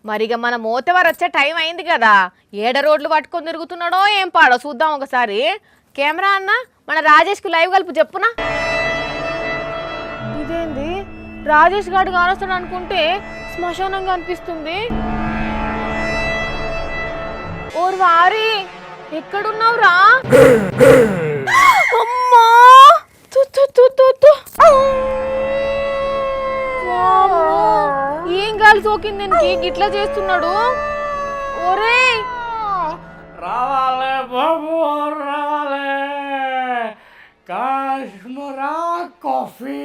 మరిగా మన మోతవారు వచ్చే టైం అయింది కదా, ఏడ రోడ్లు పట్టుకొని తిరుగుతున్నాడో ఏం పాడో చూద్దాం ఒకసారి. కెమెరా అన్న మన రాజేష్కి లైవ్ కలుపు చెప్పునా. ఇదేంది రాజేష్ గారు కానొస్తాడు అనుకుంటే శ్మశానంగా అనిపిస్తుంది. ఓర్ వారి ఎక్కడున్నావురా? అమ్మా ఏం గాలి సోకింది గిట్లా చేస్తున్నాడు? ఒరే రావాలే బాబు రావాలే, కాశ్మీరా కాఫీ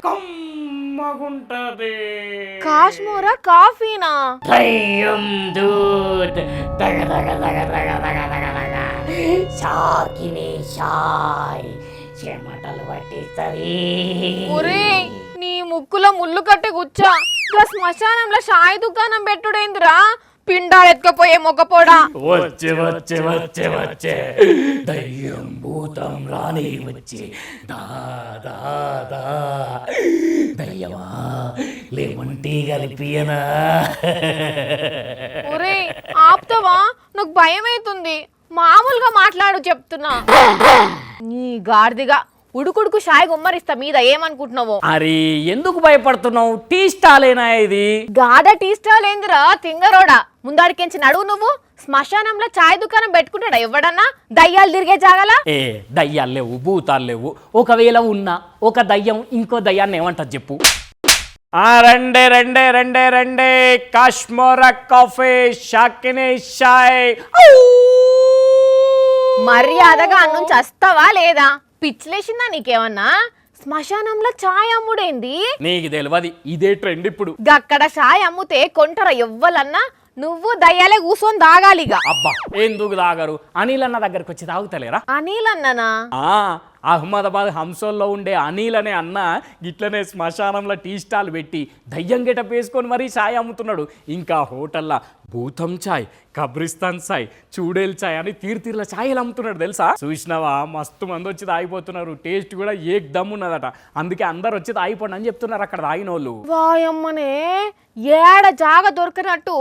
కమ్మగుంటది. కాశ్మీరా కాఫీనా? దయ్యం దూద్ దగ దగ దగ దగ దగ దగ దగ సాకిని సాయ్ చెమటలు పట్టిస్తది. ఒరే నీ ముక్కులో ముళ్ళు కట్టే గుచ్చా, శ్మశానంలో షాయి దుకాణం పెట్టుడేందిరా? పిండాలు ఎత్తుకపోయే మొగపోడా. వచ్చే వచ్చే వచ్చే వచ్చే దయ్యం భూతం రాని వచ్చే దా దా దా దయ్యమా లెమన్ టీ కలిపియనా? ఒరే ఆపుతావా? నాకు భయం అవుతుంది. మామూలుగా మాట్లాడు చెప్తున్నా. నీ గాడిదిగా ఉడుకుడుకు షాయి గుమ్మరిస్తా మీద, ఏమనుకుంటున్నావో? అరే ఎందుకు భయపడుతున్నావు? టీ స్టాలేనా ఇది? గాడ టీ స్టాల్ ఏందిరా తింగరోడా? ముందాడికించి నడువు నువ్వు. శ్మశానంలో చాయ్ దుకాణం పెట్టుకుంటాడా ఎవడన్నా? దయ్యాలు తిరిగే జాగలా? ఏ దయ్యాలు లేవు, భూతాలు లేవు. ఒకవేళ ఉన్నా ఒక దయ్యం ఇంకో దయ్యాన్ని ఏమంటది చెప్పు? రండే రండే రండే రండే కాశ్మీరా కాఫీ షాకిని షాయ్. మర్యాదగా అన్నుంచి వస్తావా లేదా? పిచ్చిలేసిందా నీకేమన్నా? శ్మశానంలో ఛాయ్ అమ్ముడేంది? నీకు తెలియదు, ఇదే ట్రెండ్ ఇప్పుడు. గక్కడ ఛాయ్ అమ్ముతే కొంటరా ఎవ్వలన్నా? నువ్వు దయ్యాలే కూర్చొని తాగాలిగా. అబ్బా ఎందుకు తాగరు? అనిల్ అన్న దగ్గరకు వచ్చి తాగుతలేరా? అనిల్ అన్ననా? అహ్మదాబాద్ హంసోల్లో ఉండే అనిల్ అనే అన్న గిట్లనే శ్మశానంలో టీ స్టాల్ పెట్టి దయ్యం గెటప్ వేసుకొని మరీ ఛాయ్ అమ్ముతున్నాడు. ఇంకా హోటల్లో భూతం ఛాయ్, కబ్రిస్తాన్ ఛాయ్, చూడేల్ ఛాయ్ అని తీరుతీరుల ఛాయలు అమ్ముతున్నాడు తెలుసా? చూసినావా? మస్తు మంది వచ్చి తాగిపోతున్నారు. టేస్ట్ కూడా ఏక్ దమ్ ఉన్నదట. అందుకే అందరు వచ్చి తాగిపోండి అని చెప్తున్నారు అక్కడ తాగిన వాళ్ళు. వాయమ్మనే ఏడ జాగ దొరికినట్టు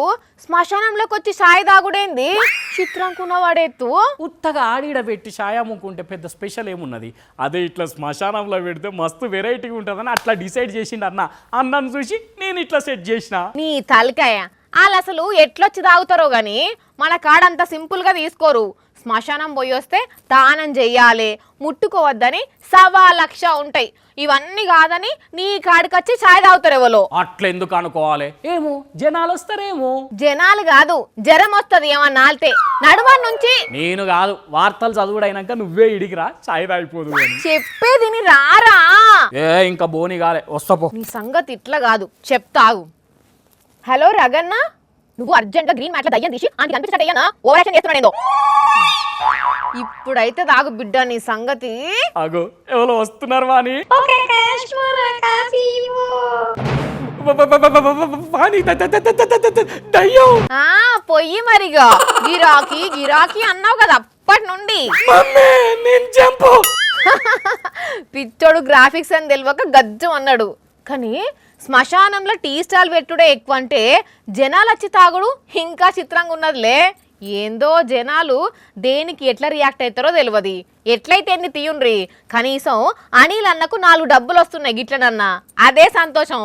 శ్మశానంలోకి వచ్చి ఛాయ్ తాగుడేంది? చిత్రంకున్న వాడేత్తు ఉత్తగా ఆడిడ పెట్టి ఛాయ్ అమ్ముకుంటే పెద్ద స్పెషల్ ఏమున్నది? అదే ఇట్లా శ్మశానంలో పెడితే మస్తు వెరైటీగా ఉంటుందని అట్లా డిసైడ్ చేసిండు అన్న. అన్నను చూసి నేను ఇట్లా సెట్ చేసిన. నీ తలకాయ వాళ్ళు అసలు ఎట్లొచ్చి తాగుతారో గాని మన కాడంత సింపుల్ గా తీసుకోరు. శ్మశానం పోయి వస్తే దానం చెయ్యాలి, ముట్టుకోవద్దని 1,00,000 ఉంటాయి. ఇవన్నీ కాదని నీ కాడికొచ్చి ఛాయ్ తాగుతారు ఎవరో. అట్లెందుకు అనుకోవాలి? ఏమో జనాలు వస్తారేమో. జనాలు కాదు, జ్వరం వస్తుంది ఏమన్నా నాలితే. నడుమన్ నుంచి నేను కాదు, వార్తలు చదువుడైనాక నువ్వే ఇడిగిరా, ఛాయ్ తాగిపోదు చెప్పేదిని రారా. ఇంకా బోని కాలే, వస్తాపో. నీ సంగతి ఇట్లా కాదు, చెప్తాగు. హలో రగన్న, నువ్వు అర్జెంట్ గా గ్రీన్ మ్యాట్ దయ్యం తీసి ఆంటీ కనిపించటయ్యానా? ఓవర్ యాక్షన్ చేస్తున్నాడు. ఇప్పుడైతే తాగు బిడ్డ నీ సంగతి. అగో ఎవరో వస్తున్నారు వాణి. పొయ్యి మరిగా గిరాకీ గిరాకీ అన్నావు కదా అప్పటి నుండి. పిచ్చోడు గ్రాఫిక్స్ అని తెలియక గజ్జం అన్నాడు. కానీ శ్మశానంలో టీ స్టాల్ పెట్టుడే ఎక్కువ అంటే జనాలు వచ్చి తాగుడు ఇంకా చిత్రంగా ఉన్నదిలే. ఏందో జనాలు దేనికి ఎట్లా రియాక్ట్ అవుతారో తెలియదు. ఎట్లయితే ఎన్ని తీయుండ్రి, కనీసం అనిల్ అన్నకు 4 డబ్బులు వస్తున్నాయి గిట్లనన్నా, అదే సంతోషం.